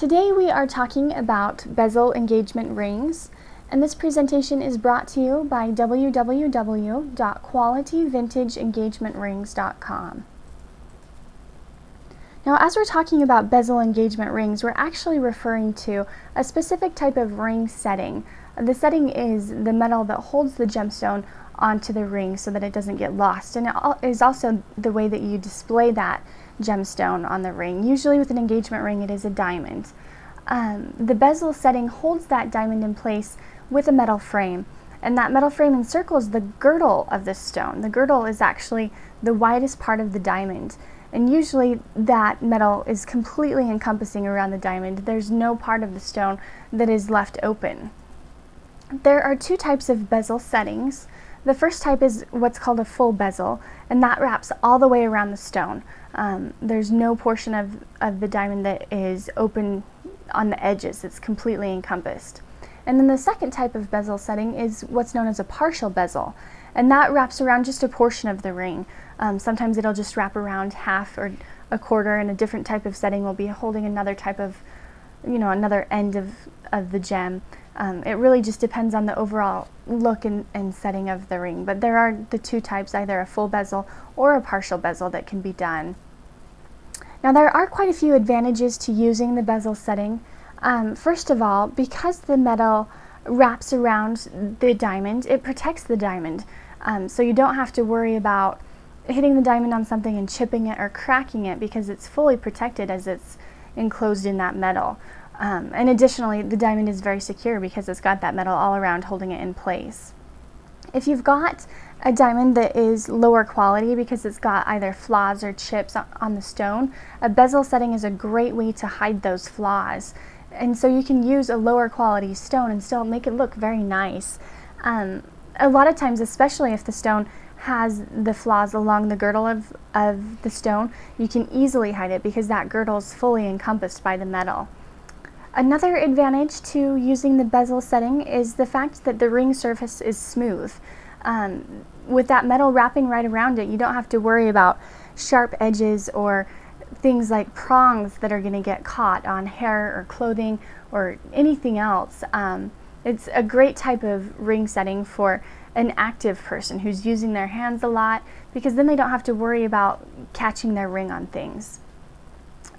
Today we are talking about bezel engagement rings, and this presentation is brought to you by www.qualityvintageengagement.rings.com. Now, as we're talking about bezel engagement rings, we're actually referring to a specific type of ring setting. The setting is the metal that holds the gemstone onto the ring so that it doesn't get lost, and it is also the way that you display that gemstone on the ring. Usually with an engagement ring it is a diamond. The bezel setting holds that diamond in place with a metal frame, and that metal frame encircles the girdle of the stone. The girdle is actually the widest part of the diamond, and usually that metal is completely encompassing around the diamond. There's no part of the stone that is left open. There are two types of bezel settings. The first type is what's called a full bezel, and that wraps all the way around the stone. There's no portion of the diamond that is open on the edges. It's completely encompassed. And then the second type of bezel setting is what's known as a partial bezel, and that wraps around just a portion of the ring. Sometimes it'll just wrap around half or a quarter, and a different type of setting will be holding another type of, another end of the gem. It really just depends on the overall look and setting of the ring, but there are the two types, either a full bezel or a partial bezel, that can be done. Now, there are quite a few advantages to using the bezel setting. First of all, because the metal wraps around the diamond, it protects the diamond, so you don't have to worry about hitting the diamond on something and chipping it or cracking it, because it's fully protected as it's enclosed in that metal. And additionally, the diamond is very secure because it's got that metal all around holding it in place. If you've got a diamond that is lower quality because it's got either flaws or chips on the stone, a bezel setting is a great way to hide those flaws. And so you can use a lower quality stone and still make it look very nice. A lot of times, especially if the stone has the flaws along the girdle of the stone, you can easily hide it because that girdle is fully encompassed by the metal. Another advantage to using the bezel setting is the fact that the ring surface is smooth. With that metal wrapping right around it, you don't have to worry about sharp edges or things like prongs that are going to get caught on hair or clothing or anything else. It's a great type of ring setting for an active person who's using their hands a lot, because then they don't have to worry about catching their ring on things.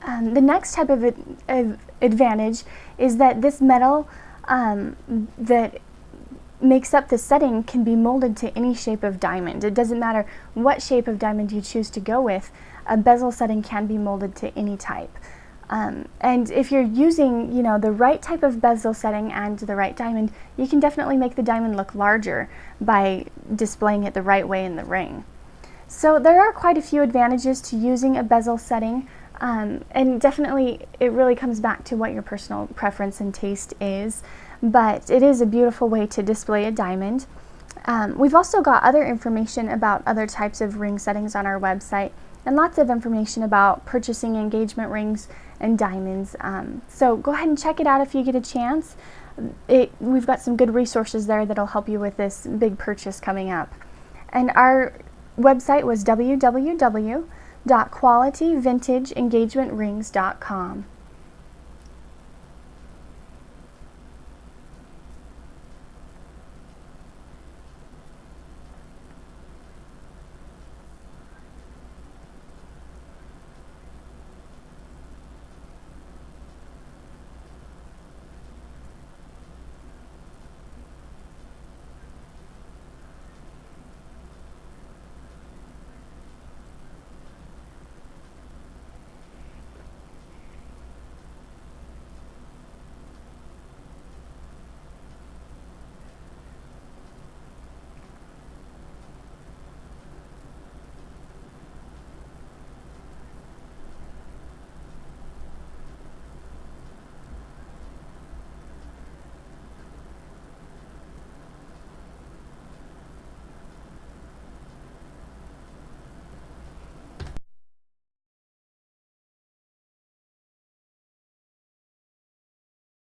The next type of advantage is that this metal that makes up the setting can be molded to any shape of diamond. It doesn't matter what shape of diamond you choose to go with, a bezel setting can be molded to any type. And if you're using, the right type of bezel setting and the right diamond, you can definitely make the diamond look larger by displaying it the right way in the ring. So there are quite a few advantages to using a bezel setting. And definitely it really comes back to what your personal preference and taste is, but it is a beautiful way to display a diamond. We've also got other information about other types of ring settings on our website, and lots of information about purchasing engagement rings and diamonds. So go ahead and check it out if you get a chance. We've got some good resources there that'll help you with this big purchase coming up. And our website was www.qualityvintageengagement.rings.com.